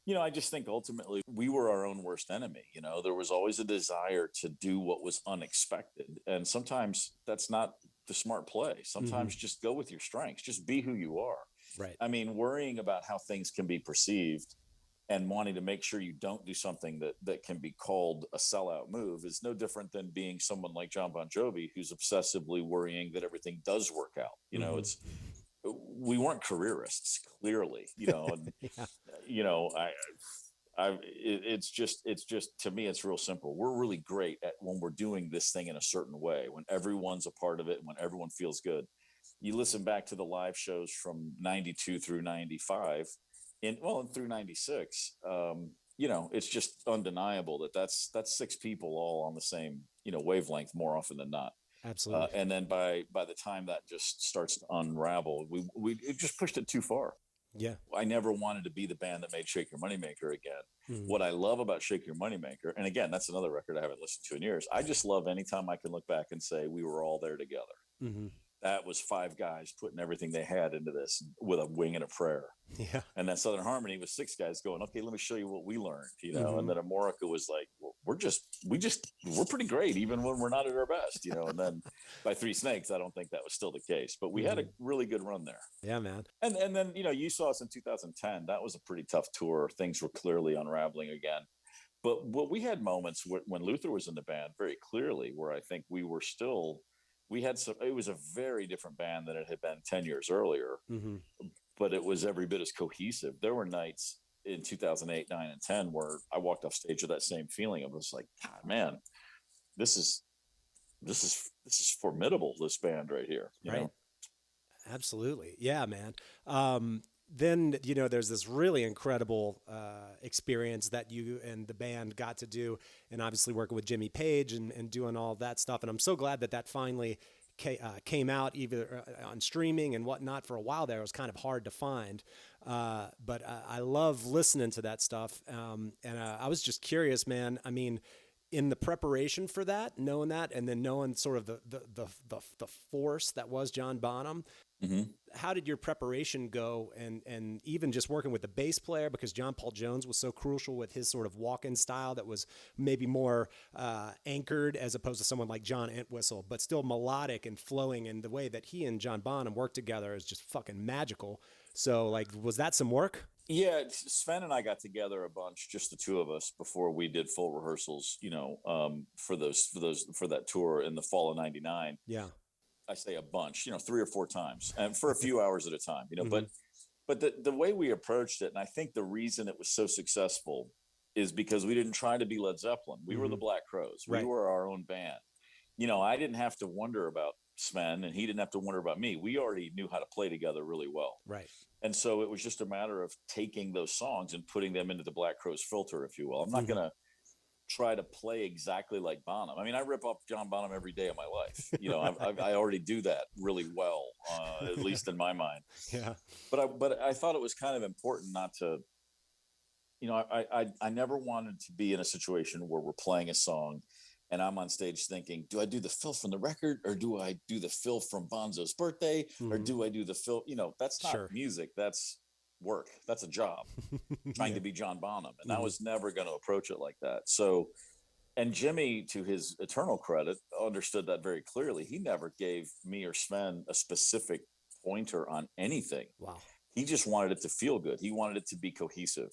you know, I just think ultimately we were our own worst enemy. You know, there was always a desire to do what was unexpected. And sometimes that's not the smart play. Sometimes just go with your strengths, just be who you are. Right. I mean, worrying about how things can be perceived and wanting to make sure you don't do something that can be called a sellout move is no different than being someone like John Bon Jovi, who's obsessively worrying that everything does work out. You know, we weren't careerists, clearly, you know, and, you know, it's just, to me, it's real simple. We're really great at when we're doing this thing in a certain way, when everyone's a part of it, when everyone feels good. You listen back to the live shows from 92 through 95, and through 96, you know, it's just undeniable that that's 6 people all on the same, you know, wavelength more often than not. Absolutely. And then by the time that just starts to unravel, we it just pushed it too far. Yeah. I never wanted to be the band that made Shake Your Moneymaker again. What I love about Shake Your Moneymaker, and again, that's another record I haven't listened to in years. I just love anytime I can look back and say we were all there together. That was 5 guys putting everything they had into this with a wing and a prayer. Yeah. And then Southern Harmony was 6 guys going, okay, let me show you what we learned, you know. And then Amorica was like, well, we're pretty great even when we're not at our best, you know. And then by 3 Snakes, I don't think that was still the case, but we had a really good run there. Yeah, man. And then, you know, you saw us in 2010. That was a pretty tough tour. Things were clearly unraveling again. But we had moments when Luther was in the band very clearly where I think we were still, it was a very different band than it had been 10 years earlier, but it was every bit as cohesive. There were nights in 2008, 9, and 10 where I walked off stage with that same feeling. I was like, God, man, this is formidable, this band right here. You know? Absolutely. Yeah, man. Then, you know, there's this really incredible experience that you and the band got to do, and obviously working with Jimmy Page and doing all that stuff. And I'm so glad that finally came out either on streaming and whatnot. For a while there, it was kind of hard to find. But I love listening to that stuff. And I was just curious, man. I mean, in the preparation for that, knowing that, and then knowing sort of the force that was John Bonham, Mm-hmm. How did your preparation go, and even just working with the bass player, because John Paul Jones was so crucial with his sort of walk-in style that was maybe more anchored as opposed to someone like John Entwistle, but still melodic and flowing, and the way that he and John Bonham worked together is just fucking magical. So like, was that some work? Yeah, Sven and I got together a bunch, just the two of us, before we did full rehearsals, for that tour in the fall of '99. Yeah. I say a bunch, 3 or 4 times, and for a few hours at a time, Mm-hmm. but the way we approached it, and I think the reason it was so successful is because we didn't try to be Led Zeppelin. We were the Black Crowes. We Right. were our own band. I didn't have to wonder about Sven, and he didn't have to wonder about me. We already knew how to play together really well. Right. And so it was just a matter of taking those songs and putting them into the Black Crowes filter, if you will. I'm not going to try to play exactly like Bonham. I mean, I rip off John Bonham every day of my life. I already do that really well, at least in my mind. Yeah. But I thought it was kind of important not to, I never wanted to be in a situation where we're playing a song and I'm on stage thinking, do I do the fill from the record, or do I do the fill from Bonzo's birthday, or do I do the fill? That's not music. That's work. That's a job. Trying to be John Bonham. And I was never going to approach it like that. So, and Jimmy, to his eternal credit, understood that very clearly. He never gave me or Sven a specific pointer on anything. Wow. He just wanted it to feel good. He wanted it to be cohesive,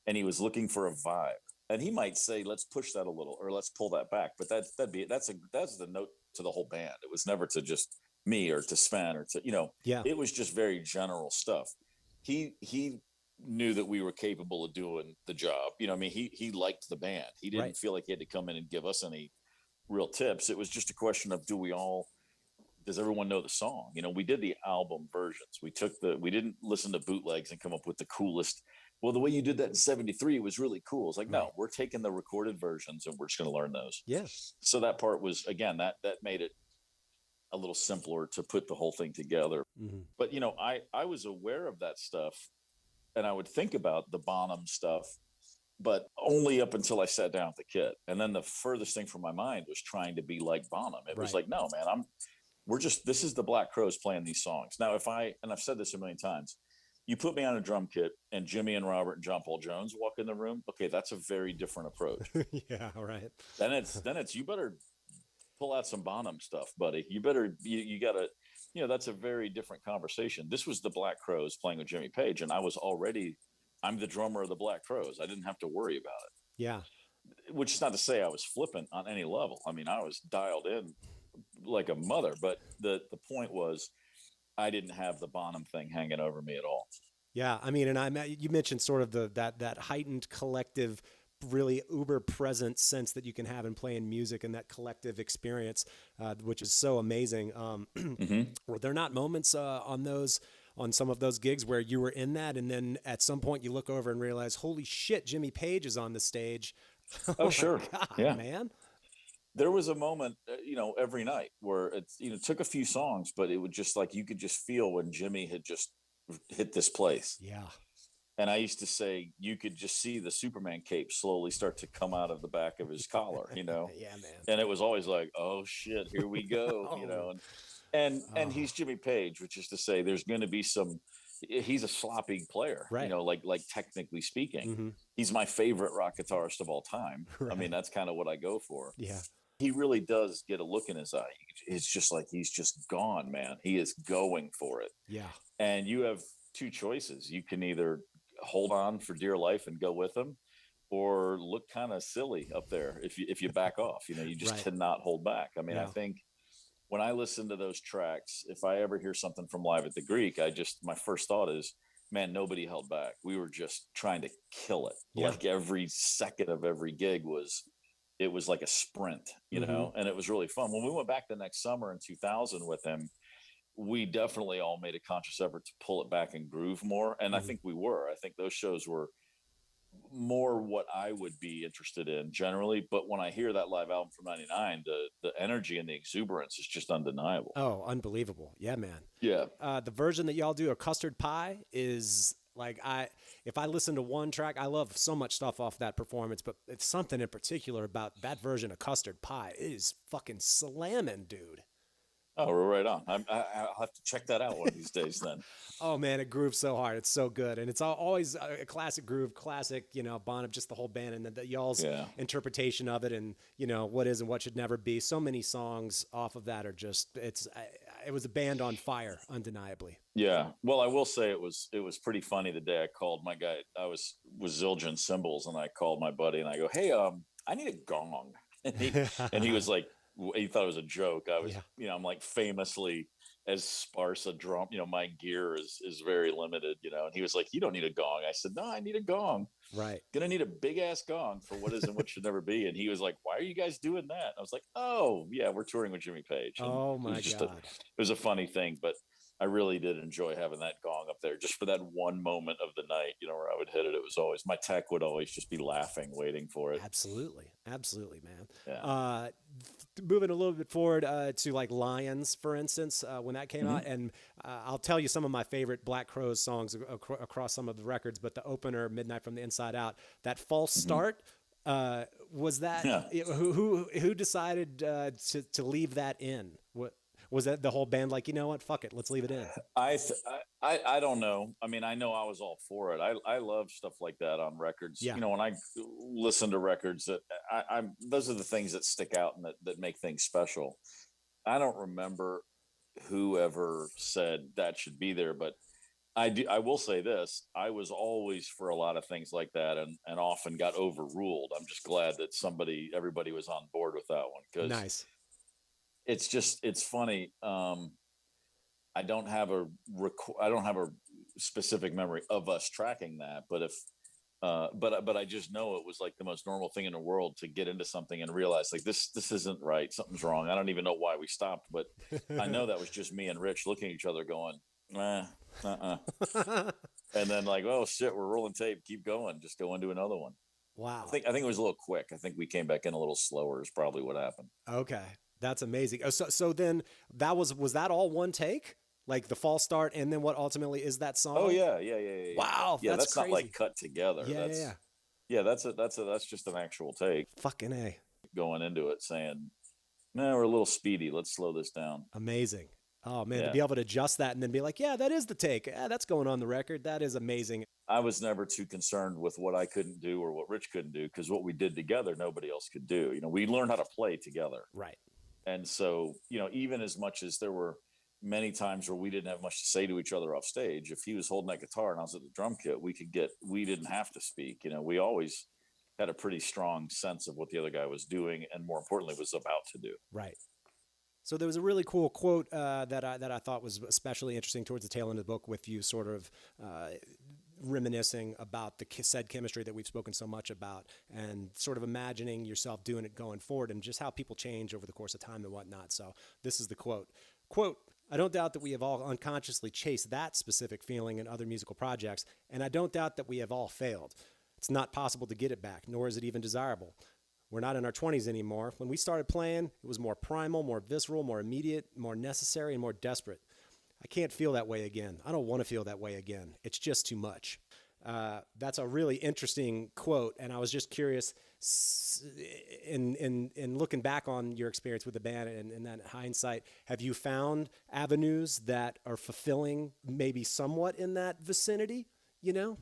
and he was looking for a vibe. And he might say, let's push that a little, or let's pull that back. But that's the note to the whole band. It was never to just me or to Sven or to, it was just very general stuff. He knew that we were capable of doing the job. He liked the band. He didn't feel like he had to come in and give us any real tips. It was just a question of, does everyone know the song? We did the album versions. We didn't listen to bootlegs and come up with the coolest. Well, the way you did that in '73 was really cool. It's like, no, we're taking the recorded versions and we're just going to learn those. Yeah. So that part was, again, that made it a little simpler to put the whole thing together. But, I was aware of that stuff, and I would think about the Bonham stuff, but only up until I sat down with the kid. And then the furthest thing from my mind was trying to be like Bonham. It was like, no, man, this is the Black Crowes playing these songs. Now, and I've said this a million times, you put me on a drum kit and Jimmy and Robert and John Paul Jones walk in the room. Okay, that's a very different approach. Yeah, right. Then it's you better pull out some Bonham stuff, buddy. You better you gotta, that's a very different conversation. This was the Black Crowes playing with Jimmy Page, and I'm the drummer of the Black Crowes. I didn't have to worry about it. Yeah. Which is not to say I was flippant on any level. I mean, I was dialed in like a mother, but the point was, I didn't have the Bonham thing hanging over me at all. Yeah, I mean, and you mentioned sort of that heightened collective, really uber present sense that you can have in playing music, and that collective experience, which is so amazing. Were there not moments on some of those gigs where you were in that, and then at some point you look over and realize, holy shit, Jimmy Page is on the stage? Oh, sure. God, yeah, man. There was a moment, every night where it, took a few songs, but it would just you could just feel when Jimmy had just hit this place. Yeah. And I used to say, you could just see the Superman cape slowly start to come out of the back of his collar, Yeah, man. And it was always like, oh shit, here we go, and he's Jimmy Page, which is to say there's going to be he's a sloppy player, right. Like technically speaking, he's my favorite rock guitarist of all time. Right. I mean, that's kind of what I go for. Yeah. He really does get a look in his eye. It's just like, he's just gone, man. He is going for it. Yeah. And you have two choices. You can either hold on for dear life and go with him, or look kind of silly up there if you back off. You just cannot hold back. I mean, I think when I listen to those tracks, if I ever hear something from Live at the Greek, my first thought is, man, nobody held back. We were just trying to kill it. Yeah. Like every second of every gig was like a sprint, and it was really fun. When we went back the next summer in 2000 with him, we definitely all made a conscious effort to pull it back and groove more. And I think we were. I think those shows were more what I would be interested in generally. But when I hear that live album from '99, the energy and the exuberance is just undeniable. Oh, unbelievable. Yeah, man. Yeah. The version that y'all do, a Custard Pie, is like, if I listen to one track, I love so much stuff off that performance, but it's something in particular about that version of Custard Pie. It is fucking slamming, dude. Oh, we're right on. I'll have to check that out one of these days then. Oh man, it grooves so hard. It's so good, and it's always a classic groove, classic, Bonham, just the whole band, and the y'all's Yeah. interpretation of it, and what is and what should never be. So many songs off of that are just it was a band on fire, undeniably. Yeah. Well, I will say it was pretty funny the day I called my guy. I was Zildjian Cymbals, and I called my buddy and I go, "Hey, I need a gong." And he was like, he thought it was a joke. I was, Yeah. I'm like famously as sparse a drum, my gear is very limited, and he was like, "You don't need a gong." I said, "No, I need a gong. Right. Gonna need a big ass gong for what is and what should never be." And he was like, "Why are you guys doing that?" I was like, "Oh yeah, we're touring with Jimmy Page." And Oh my God. It was a funny thing, but I really did enjoy having that gong up there just for that one moment of the night, where I would hit it. It was always, my tech would always just be laughing, waiting for it. Absolutely. Absolutely, man. Yeah. Moving a little bit forward to like Lions, for instance, when that came out. And I'll tell you some of my favorite Black Crowes songs across some of the records, but the opener, Midnight from the Inside Out, that false start, was that, who decided to leave that in? What was that? The whole band like, you know what, fuck it, let's leave it in. I don't know. I mean, I know I was all for it. I love stuff like that on records. Yeah. When I listen to records, that I'm those are the things that stick out and that make things special. I don't remember whoever said that should be there, but I will say this: I was always for a lot of things like that, and often got overruled. I'm just glad that everybody was on board with that one, because Nice. It's funny. I don't have a specific memory of us tracking that, but I just know it was like the most normal thing in the world to get into something and realize like this isn't right, something's wrong. I don't even know why we stopped, but I know that was just me and Rich looking at each other going, and then like, oh shit, we're rolling tape, keep going, just go into another one. Wow. I think it was a little quick. I think we came back in a little slower is probably what happened. Okay. That's amazing. So then that was that all one take? Like the false start and then what ultimately is that song? Oh yeah. Wow. Yeah, that's crazy. not like cut together. Yeah. That's just an actual take. Fucking A. Going into it saying, "No, we're a little speedy. Let's slow this down." Amazing. Oh man, to be able to adjust that and then be like, yeah, that is the take. Yeah, that's going on the record. That is amazing. I was never too concerned with what I couldn't do or what Rich couldn't do, because what we did together, nobody else could do. We learned how to play together. Right. And so, even as much as there were many times where we didn't have much to say to each other off stage, if he was holding that guitar and I was at the drum kit, we didn't have to speak. We always had a pretty strong sense of what the other guy was doing, and more importantly, was about to do. Right. So there was a really cool quote that I thought was especially interesting towards the tail end of the book, with you sort of reminiscing about the said chemistry that we've spoken so much about, and sort of imagining yourself doing it going forward, and just how people change over the course of time and whatnot. So this is the quote. Quote, "I don't doubt that we have all unconsciously chased that specific feeling in other musical projects, and I don't doubt that we have all failed. It's not possible to get it back, nor is it even desirable. We're not in our 20s anymore. When we started playing, it was more primal, more visceral, more immediate, more necessary, and more desperate. I can't feel that way again. I don't want to feel that way again. It's just too much." That's a really interesting quote, and I was just curious, in looking back on your experience with the band and in that hindsight, have you found avenues that are fulfilling maybe somewhat in that vicinity, I'm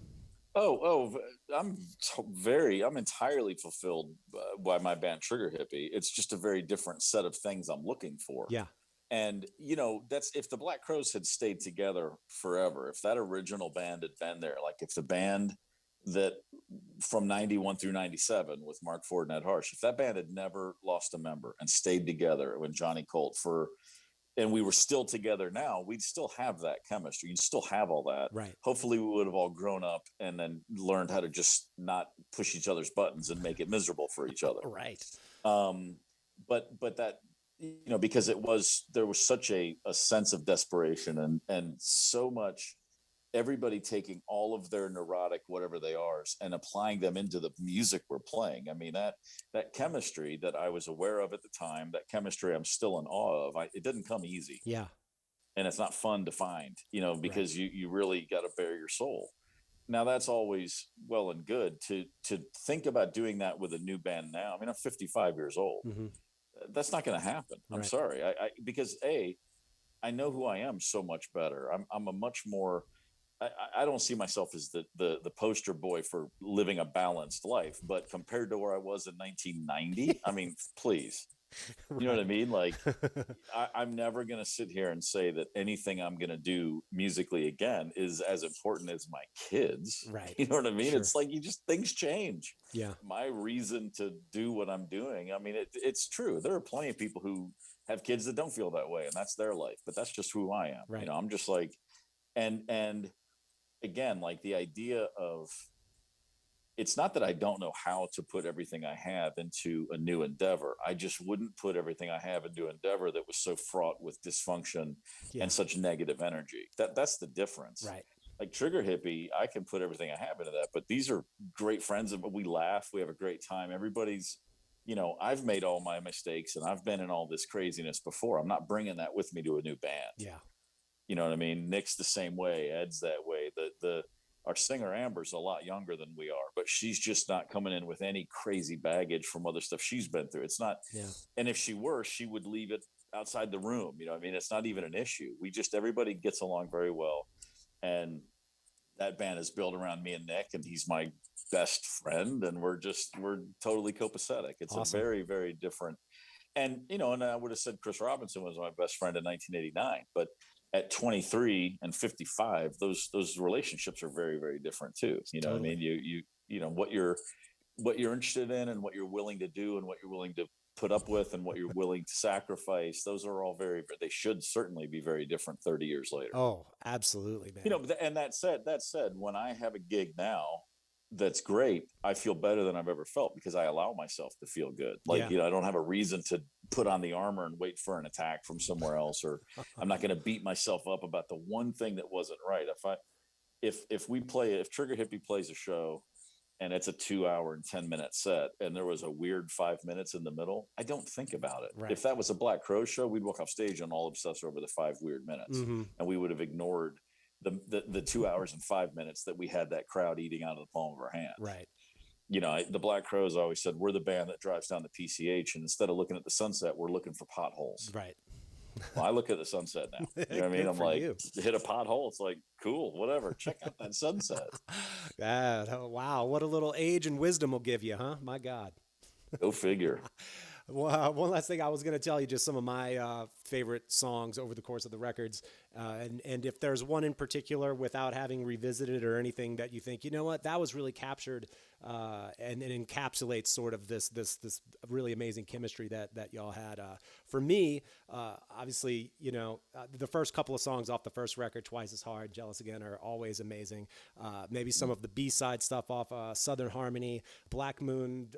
entirely fulfilled by my band Trigger Hippy. It's just a very different set of things I'm looking for. Yeah. And, that's if the Black Crowes had stayed together forever, if that original band had been there, like if the band that from 91 through 97 with Mark Ford and Ed Harsh, if that band had never lost a member and stayed together when Johnny Colt and we were still together now, we'd still have that chemistry. You'd still have all that. Right. Hopefully we would have all grown up and then learned how to just not push each other's buttons and make it miserable for each other. Right. But that, because there was such a sense of desperation and so much, everybody taking all of their neurotic, whatever they are, and applying them into the music we're playing. I mean, that chemistry that I was aware of at the time, that chemistry I'm still in awe of, it didn't come easy. Yeah. And it's not fun to find, because you really got to bare your soul. Now that's always well and good to think about doing that with a new band now. I mean, I'm 55 years old. Mm-hmm. That's not going to happen. I'm Right. sorry. Because I know who I am so much better. I'm a much more, I don't see myself as the poster boy for living a balanced life, but compared to where I was in 1990, I mean, please, you know what I Right. mean? Like, I'm never going to sit here and say that anything I'm going to do musically again is as important as my kids. Right. You know what I mean? Sure. It's like things change. Yeah. My reason to do what I'm doing, I mean, it's true. There are plenty of people who have kids that don't feel that way, and that's their life. But that's just who I am. Right. I'm just like, and again, like the idea of, it's not that I don't know how to put everything I have into a new endeavor. I just wouldn't put everything I have into an endeavor that was so fraught with dysfunction Yeah. and such negative energy. That's the difference. Right. Like Trigger Hippy, I can put everything I have into that, but these are great friends and we laugh, we have a great time. Everybody's, I've made all my mistakes and I've been in all this craziness before. I'm not bringing that with me to a new band. Yeah. You know what I mean? Nick's the same way. Ed's that way. Our singer Amber's a lot younger than we are, but she's just not coming in with any crazy baggage from other stuff she's been through. It's not, Yeah. and if she were, she would leave it outside the room. You know what I mean? It's not even an issue. Everybody gets along very well. And that band is built around me and Nick, and he's my best friend. And we're totally copacetic. It's Awesome. a very, very different. And, and I would have said Chris Robinson was my best friend in 1989, but at 23 and 55, those relationships are very, very different too. You know Totally. what I mean? You know what you're interested in and what you're willing to do and what you're willing to put up with and what you're willing to sacrifice. Those are all they should certainly be very different 30 years later. Oh, absolutely, man. And that said, when I have a gig now, that's great. I feel better than I've ever felt because I allow myself to feel good. Like, Yeah. I don't have a reason to put on the armor and wait for an attack from somewhere else, or I'm not going to beat myself up about the one thing that wasn't right. If Trigger Hippy plays a show and it's a 2-hour and 10-minute set and there was a weird 5 minutes in the middle, I don't think about it. Right. If that was a Black Crow show, we'd walk off stage and all obsess over the 5 weird minutes. Mm-hmm. And we would have ignored the 2 hours and 5 minutes that we had that crowd eating out of the palm of our hand. Right. The Black Crows always said, we're the band that drives down the PCH, and instead of looking at the sunset, we're looking for potholes. Right. Well, I look at the sunset now. You know what I mean? I'm like, hit a pothole. It's like, cool, whatever. Check out that sunset. Wow. What a little age and wisdom will give you, huh? My God. Go figure. Well, one last thing I was going to tell you, just some of my favorite songs over the course of the records. And if there's one in particular, without having revisited or anything that you think, you know what, that was really captured and it encapsulates sort of this really amazing chemistry that y'all had. For me, obviously, the first couple of songs off the first record, Twice as Hard, Jealous Again, are always amazing. Maybe some of the B-side stuff off Southern Harmony, Black Moon,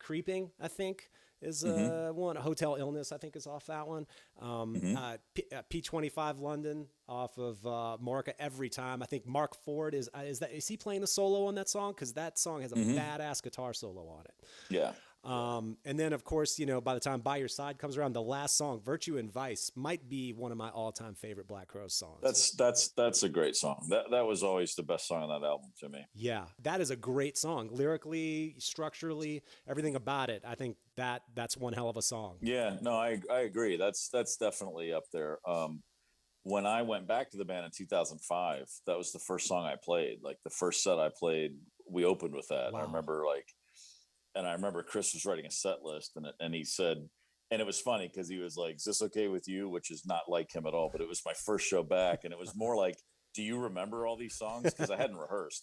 Creeping, I think, is one. Hotel Illness, I think, is off that one. P25 London off of Marca Every Time. I think Mark Ford is he playing the solo on that song? Because that song has a badass guitar solo on it. Yeah. And then, of course, by the time By Your Side comes around, the last song, Virtue and Vice, might be one of my all-time favorite Black Crowes songs. That's a great song. That was always the best song on that album to me. Yeah, that is a great song. Lyrically, structurally, everything about it. I think that's one hell of a song. Yeah, no, I agree. That's definitely up there. When I went back to the band in 2005, that was the first song I played. Like the first set I played, we opened with that. Wow. I remember Chris was writing a set list and he said, and it was funny because he was like, "Is this okay with you?" Which is not like him at all, but it was my first show back. And it was more like, "Do you remember all these songs?" Because I hadn't rehearsed.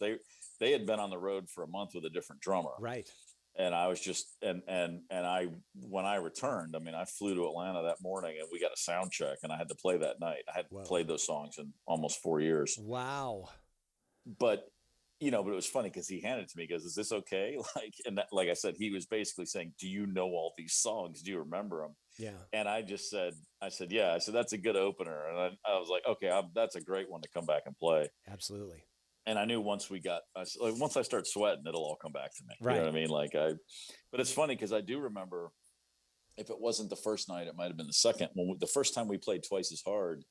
They had been on the road for a month with a different drummer. Right. And I was just, when I returned, I mean, I flew to Atlanta that morning and we got a sound check and I had to play that night. I hadn't played those songs in almost 4 years. Wow. But it was funny because he handed it to me. He goes, "Is this okay?" Like I said, he was basically saying, "Do you know all these songs? Do you remember them?" Yeah. And I said, "Yeah." I said, "That's a good opener." And I was like, "Okay, that's a great one to come back and play." Absolutely. And I knew once I start sweating, it'll all come back to me. Right. You know what I mean? But it's funny because I do remember, if it wasn't the first night, it might've been the second. The first time we played Twice as Hard,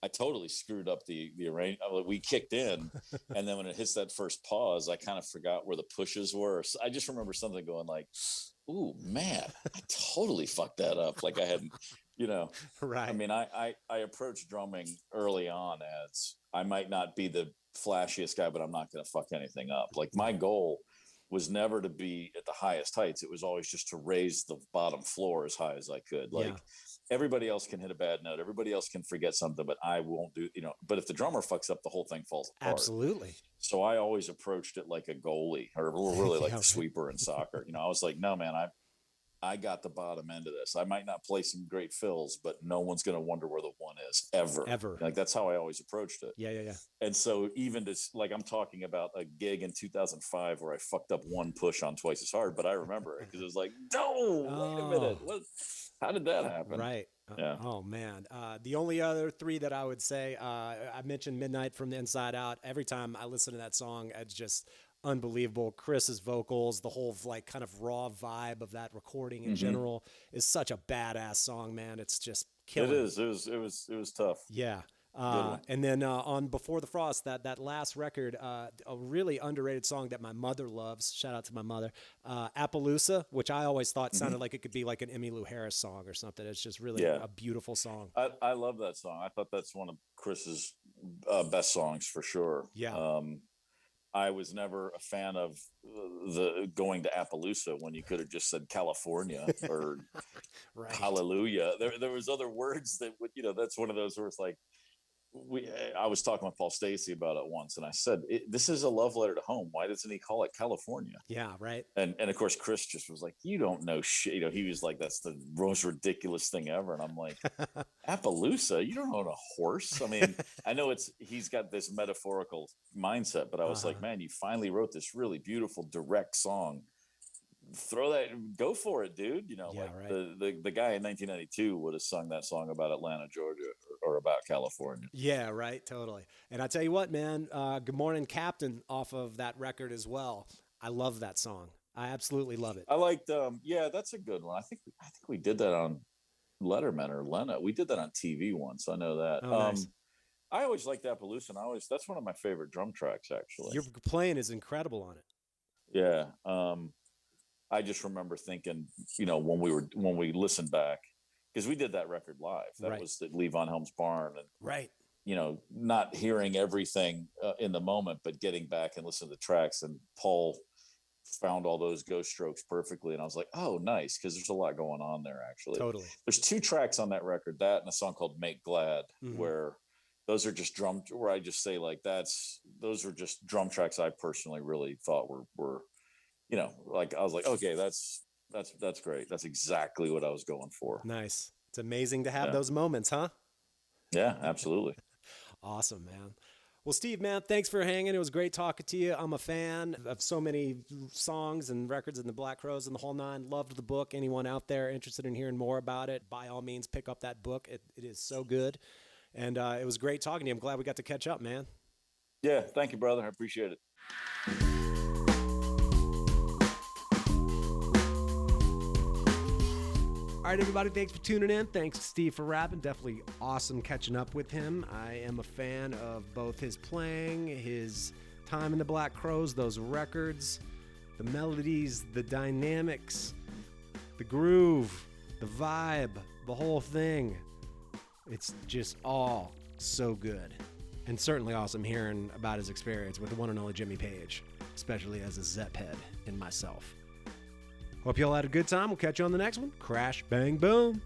I totally screwed up the arrangement. We kicked in, and then when it hits that first pause, I kind of forgot where the pushes were. So I just remember something going like ooh, man, I totally fucked that up. Like I hadn't, you know, Right. I mean, I approached drumming early on as I might not be the flashiest guy, but I'm not going to fuck anything up. Like my goal was never to be at the highest heights. It was always just to raise the bottom floor as high as I could. Like everybody else can hit a bad note. Everybody else can forget something, but I won't do, you know, but if the drummer fucks up, the whole thing falls apart. Absolutely. So I always approached it like a goalie, or really like the sweeper in soccer. You know, I was like, no, man, I got the bottom end of this. I might not play some great fills, but no one's going to wonder where the one is ever. Like that's how I always approached it. Yeah. And so even to, like, I'm talking about a gig in 2005 where I fucked up one push on Twice as Hard, but I remember it because it was like, no, wait a minute. How did that happen? Right. Yeah. Oh man. The only other three that I would say, I mentioned Midnight from the Inside Out. Every time I listen to that song, it's just unbelievable. Chris's vocals, the whole like kind of raw vibe of that recording in general is such a badass song, man. It's just killing. It is. It was tough. Yeah. And then on Before the Frost, that last record, a really underrated song that my mother loves. Shout out to my mother. Appaloosa, which I always thought sounded like it could be like an Emmylou Harris song or something. It's just really a beautiful song. I love that song. I thought that's one of Chris's best songs for sure. Yeah. I was never a fan of the going to Appaloosa when you could have just said California or Hallelujah. There was other words that would, you know, that's one of those where it's like, I was talking with Paul Stacey about it once, and I said, this is a love letter to home. Why doesn't he call it California? Yeah, right. And of course, Chris just was like, you don't know shit. You know, he was like, that's the most ridiculous thing ever. And I'm like, Appaloosa? You don't own a horse? I mean, I know he's got this metaphorical mindset, but I was like, man, you finally wrote this really beautiful, direct song. Go for it, dude. You know, the guy in 1992 would have sung that song about Atlanta, Georgia, or about California. Yeah, right. Totally. And I tell you what, man, Good Morning Captain off of that record as well. I love that song. I absolutely love it. I liked, that's a good one. I think we did that on Letterman or Lena. We did that on TV once. I know that. Nice. I always liked Appaloosa. That's one of my favorite drum tracks, actually. Your playing is incredible on it. Yeah. I just remember thinking, you know, when we listened back, because we did that record live. That was at Lee Von Helm's barn, and you know, not hearing everything in the moment, but getting back and listening to the tracks. And Paul found all those ghost strokes perfectly, and I was like, oh, nice, because there's a lot going on there. Actually, totally. There's two tracks on that record, that and a song called "Make Glad," where those are just drum. Where I just say like those are just drum tracks I personally really thought were. You know, like I was like, okay, that's great. That's exactly what I was going for. Nice. It's amazing to have those moments, huh? Yeah, absolutely. Awesome, man. Well, Steve, man, thanks for hanging. It was great talking to you. I'm a fan of so many songs and records in the Black Crowes and the whole nine. Loved the book. Anyone out there interested in hearing more about it, by all means, pick up that book. It is so good. And it was great talking to you. I'm glad we got to catch up, man. Yeah, thank you, brother. I appreciate it. All right, everybody, thanks for tuning in. Thanks to Steve for rapping. Definitely awesome catching up with him. I am a fan of both his playing, his time in the Black Crowes, those records, the melodies, the dynamics, the groove, the vibe, the whole thing. It's just all so good. And certainly awesome hearing about his experience with the one and only Jimmy Page, especially as a Zepp head in myself. Hope you all had a good time. We'll catch you on the next one. Crash, bang, boom.